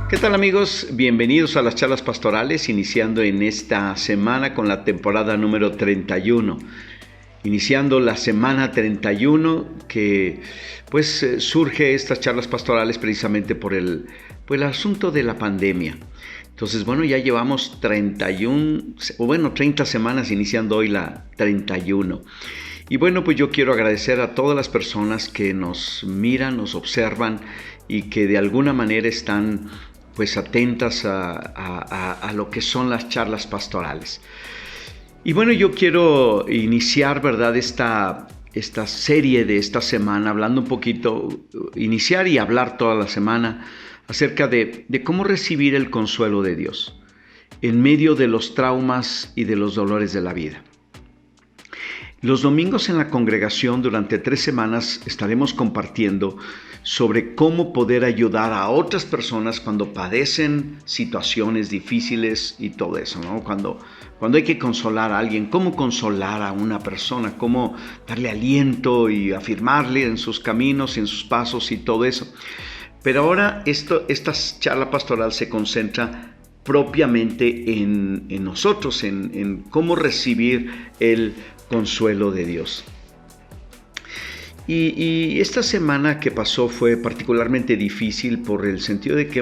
¿Qué tal, amigos? Bienvenidos a las charlas pastorales, iniciando en esta semana con la temporada número 31. Iniciando la semana 31 que surge estas charlas pastorales precisamente por el asunto de la pandemia. Entonces, ya llevamos 30 semanas iniciando hoy la 31. Y yo quiero agradecer a todas las personas que nos miran, nos observan y que de alguna manera están atentas a lo que son las charlas pastorales. Y yo quiero iniciar, ¿verdad?, esta serie de esta semana, hablando un poquito, iniciar y hablar toda la semana acerca de cómo recibir el consuelo de Dios en medio de los traumas y de los dolores de la vida. Los domingos en la congregación durante 3 semanas estaremos compartiendo sobre cómo poder ayudar a otras personas cuando padecen situaciones difíciles y todo eso, ¿no? Cuando hay que consolar a alguien, cómo consolar a una persona, cómo darle aliento y afirmarle en sus caminos, en sus pasos y todo eso. Pero ahora esta charla pastoral se concentra propiamente en nosotros, en cómo recibir el consuelo de Dios. Y esta semana que pasó fue particularmente difícil por el sentido de que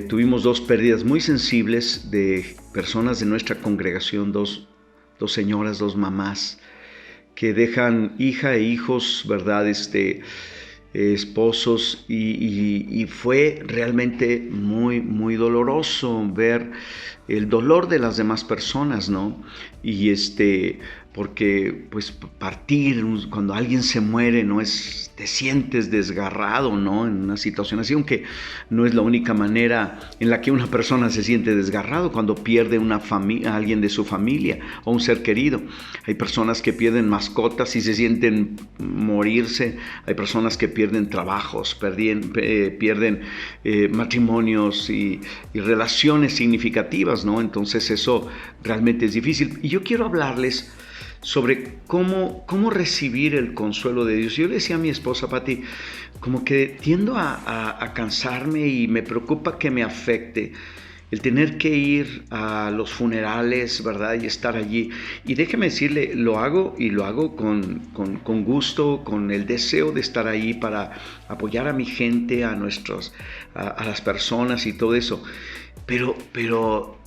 tuvimos 2 pérdidas muy sensibles de personas de nuestra congregación, dos señoras, 2 mamás, que dejan hija e hijos, ¿verdad?, esposos, y fue realmente muy, muy doloroso ver el dolor de las demás personas, ¿no? Y porque partir, cuando alguien se muere, te sientes desgarrado, ¿no? En una situación así, aunque no es la única manera en la que una persona se siente desgarrado, cuando pierde a alguien de su familia o un ser querido. Hay personas que pierden mascotas y se sienten morirse. Hay personas que pierden trabajos, pierden matrimonios y relaciones significativas, ¿no? Entonces eso realmente es difícil. Y yo quiero hablarles sobre cómo recibir el consuelo de Dios. Yo le decía a mi esposa, Pati, como que tiendo a cansarme y me preocupa que me afecte el tener que ir a los funerales, ¿verdad?, y estar allí. Y déjeme decirle, lo hago con gusto, con el deseo de estar ahí para apoyar a mi gente, a las personas y todo eso. Pero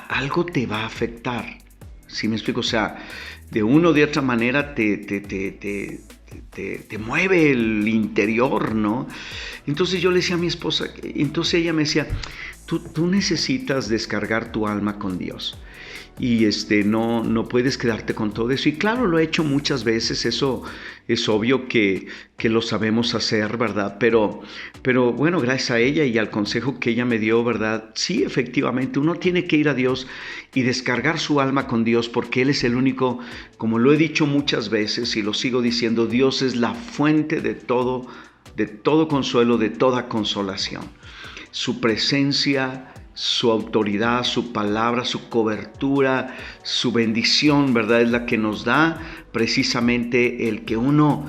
algo te va a afectar. ¿Sí me explico? O sea, de una o de otra manera te mueve el interior, ¿no? Entonces yo le decía a mi esposa, entonces ella me decía, tú necesitas descargar tu alma con Dios. Y no puedes quedarte con todo eso. Y claro, lo he hecho muchas veces, eso es obvio que lo sabemos hacer, ¿verdad? Pero gracias a ella y al consejo que ella me dio, ¿verdad? Sí, efectivamente, uno tiene que ir a Dios y descargar su alma con Dios, porque Él es el único, como lo he dicho muchas veces y lo sigo diciendo, Dios es la fuente de todo consuelo, de toda consolación. Su presencia, su autoridad, su palabra, su cobertura, su bendición, ¿verdad?, es la que nos da precisamente el que uno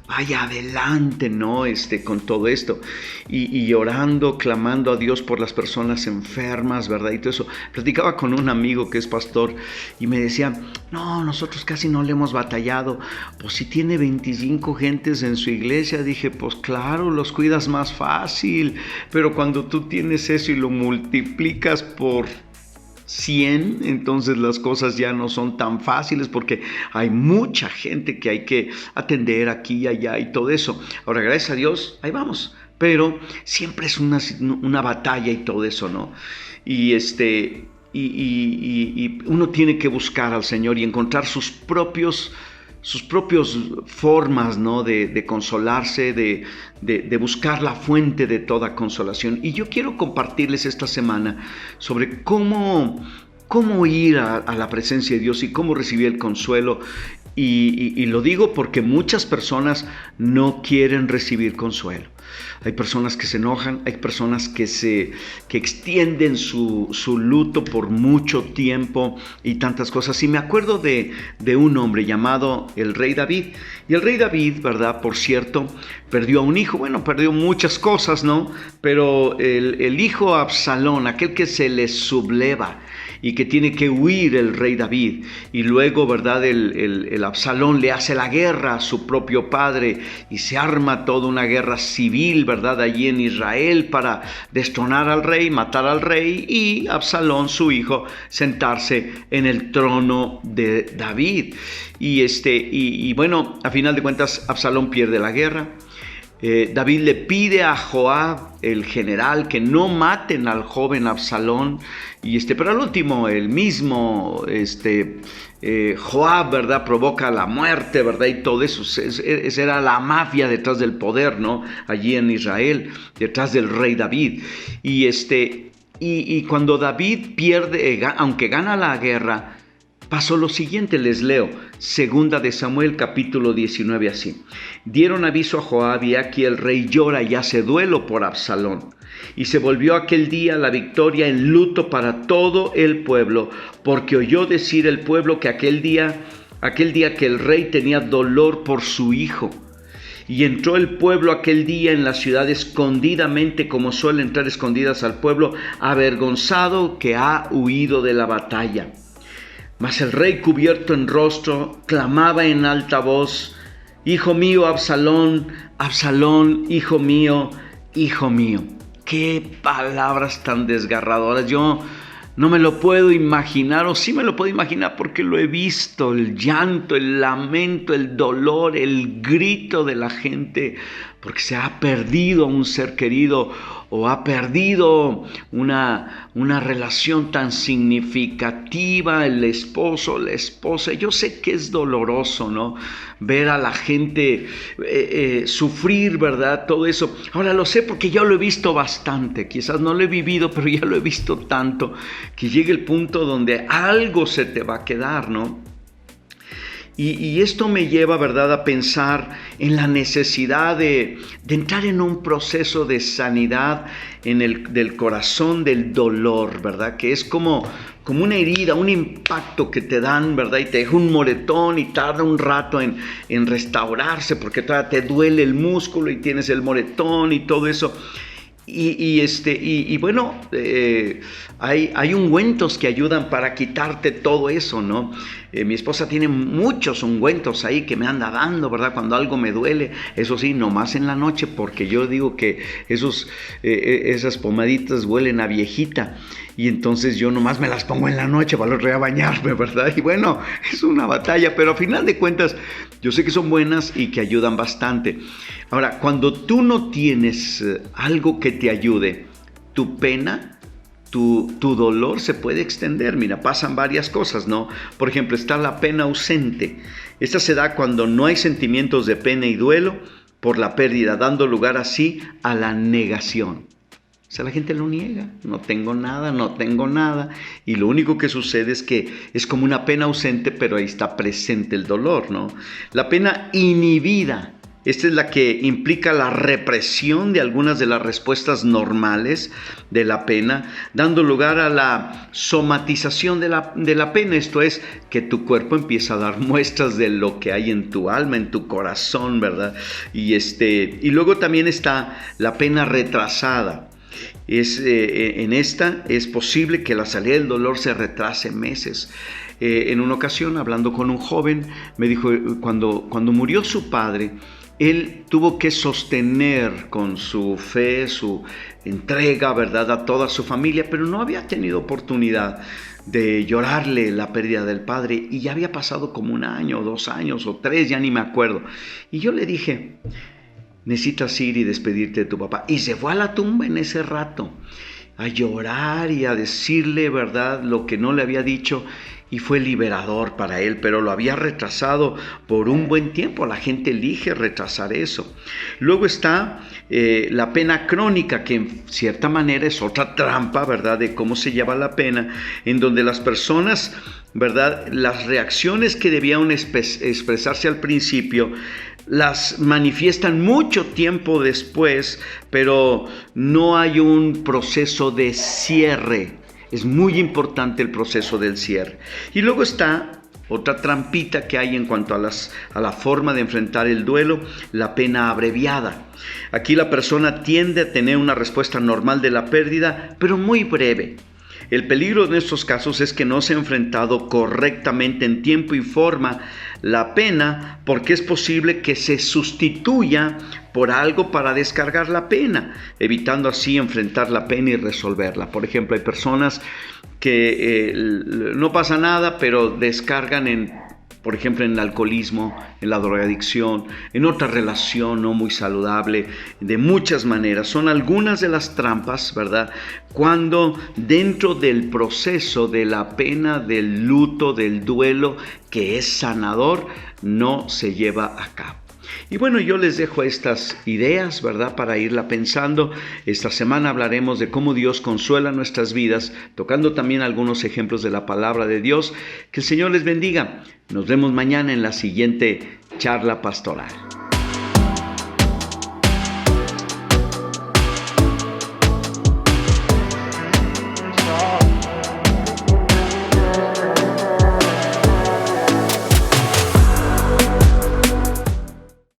vaya adelante, ¿no? Con todo esto. Y orando, clamando a Dios por las personas enfermas, ¿verdad? Y todo eso. Platicaba con un amigo que es pastor y me decía, no, nosotros casi no le hemos batallado. Pues si tiene 25 gentes en su iglesia, dije, pues claro, los cuidas más fácil. Pero cuando tú tienes eso y lo multiplicas por 100, entonces las cosas ya no son tan fáciles porque hay mucha gente que hay que atender aquí y allá y todo eso. Ahora, gracias a Dios, ahí vamos, pero siempre es una batalla y todo eso, ¿no? Y uno tiene que buscar al Señor y encontrar sus propias formas, ¿no?, de consolarse, de buscar la fuente de toda consolación. Y yo quiero compartirles esta semana sobre cómo ir a la presencia de Dios y cómo recibir el consuelo Y lo digo porque muchas personas no quieren recibir consuelo. Hay personas que se enojan, hay personas que extienden su luto por mucho tiempo y tantas cosas. Y me acuerdo de un hombre llamado el rey David. Y el rey David, ¿verdad? Por cierto, perdió a un hijo. Bueno, perdió muchas cosas, ¿no? Pero el hijo Absalón, aquel que se le subleva y que tiene que huir el rey David, y luego, ¿verdad?, el Absalón le hace la guerra a su propio padre y se arma toda una guerra civil, ¿verdad?, allí en Israel para destronar al rey, matar al rey, y Absalón, su hijo, sentarse en el trono de David. Y bueno, a final de cuentas, Absalón pierde la guerra. David le pide a Joab, el general, que no maten al joven Absalón, pero al último el mismo Joab, ¿verdad?, provoca la muerte, ¿verdad?, y todo eso. Esa era la mafia detrás del poder, ¿no?, allí en Israel, detrás del rey David. Y cuando David pierde, aunque gana la guerra, pasó lo siguiente, les leo, segunda de Samuel, capítulo 19, así. Dieron aviso a Joab, y aquí el rey llora y hace duelo por Absalón. Y se volvió aquel día la victoria en luto para todo el pueblo, porque oyó decir el pueblo que aquel día que el rey tenía dolor por su hijo. Y entró el pueblo aquel día en la ciudad escondidamente, como suele entrar escondidas al pueblo, avergonzado que ha huido de la batalla. Mas el rey, cubierto en rostro, clamaba en alta voz: Hijo mío, Absalón, Absalón, hijo mío, hijo mío. Qué palabras tan desgarradoras. Yo no me lo puedo imaginar, o sí me lo puedo imaginar porque lo he visto, el llanto, el lamento, el dolor, el grito de la gente, porque se ha perdido a un ser querido o ha perdido una relación tan significativa, el esposo, la esposa. Yo sé que es doloroso, ¿no?, ver a la gente sufrir, ¿verdad?, todo eso. Ahora lo sé porque yo lo he visto bastante, quizás no lo he vivido, pero ya lo he visto tanto, que llega el punto donde algo se te va a quedar, ¿no? Y esto me lleva, ¿verdad?, a pensar en la necesidad de entrar en un proceso de sanidad del corazón del dolor, ¿verdad?, que es como una herida, un impacto que te dan, ¿verdad?, y te deja un moretón y tarda un rato en restaurarse porque todavía te duele el músculo y tienes el moretón y todo eso. Y bueno, hay ungüentos que ayudan para quitarte todo eso, ¿no? Mi esposa tiene muchos ungüentos ahí que me anda dando, ¿verdad?, cuando algo me duele. Eso sí, nomás en la noche, porque yo digo que esas pomaditas huelen a viejita. Y entonces yo nomás me las pongo en la noche para el otro día bañarme, ¿verdad? Y bueno, es una batalla, pero a final de cuentas yo sé que son buenas y que ayudan bastante. Ahora, cuando tú no tienes algo que te ayude, tu pena, tu dolor se puede extender. Mira, pasan varias cosas, ¿no? Por ejemplo, está la pena ausente. Esta se da cuando no hay sentimientos de pena y duelo por la pérdida, dando lugar así a la negación. O sea, la gente lo niega, no tengo nada, y lo único que sucede es que es como una pena ausente, pero ahí está presente el dolor, ¿no? La pena inhibida, esta es la que implica la represión de algunas de las respuestas normales de la pena, dando lugar a la somatización de la pena, esto es, que tu cuerpo empieza a dar muestras de lo que hay en tu alma, en tu corazón, ¿verdad? Y luego también está la pena retrasada. En esta es posible que la salida del dolor se retrase meses. En una ocasión, hablando con un joven, me dijo, cuando murió su padre, él tuvo que sostener con su fe, su entrega, ¿verdad?, a toda su familia, pero no había tenido oportunidad de llorarle la pérdida del padre, y ya había pasado como 1 año, 2 años o 3, ya ni me acuerdo. Y yo le dije, necesitas ir y despedirte de tu papá. Y se fue a la tumba en ese rato a llorar y a decirle, ¿verdad?, lo que no le había dicho. y fue liberador para él, pero lo había retrasado por un buen tiempo. La gente elige retrasar eso. Luego está la pena crónica, que en cierta manera es otra trampa, ¿verdad?, de cómo se lleva la pena, en donde las personas, ¿verdad?, las reacciones que debían expresarse al principio las manifiestan mucho tiempo después, pero no hay un proceso de cierre. Es muy importante el proceso del cierre. Y luego está otra trampita que hay en cuanto a la forma de enfrentar el duelo, la pena abreviada. Aquí la persona tiende a tener una respuesta normal de la pérdida, pero muy breve. El peligro en estos casos es que no se ha enfrentado correctamente en tiempo y forma la pena, porque es posible que se sustituya por algo para descargar la pena, evitando así enfrentar la pena y resolverla. Por ejemplo, hay personas que no pasa nada, pero descargan por ejemplo, en el alcoholismo, en la drogadicción, en otra relación no muy saludable, de muchas maneras. Son algunas de las trampas, ¿verdad?, cuando dentro del proceso de la pena, del luto, del duelo, que es sanador, no se lleva a cabo. Y bueno, yo les dejo estas ideas, ¿verdad?, para irla pensando. Esta semana hablaremos de cómo Dios consuela nuestras vidas, tocando también algunos ejemplos de la palabra de Dios. Que el Señor les bendiga. Nos vemos mañana en la siguiente charla pastoral.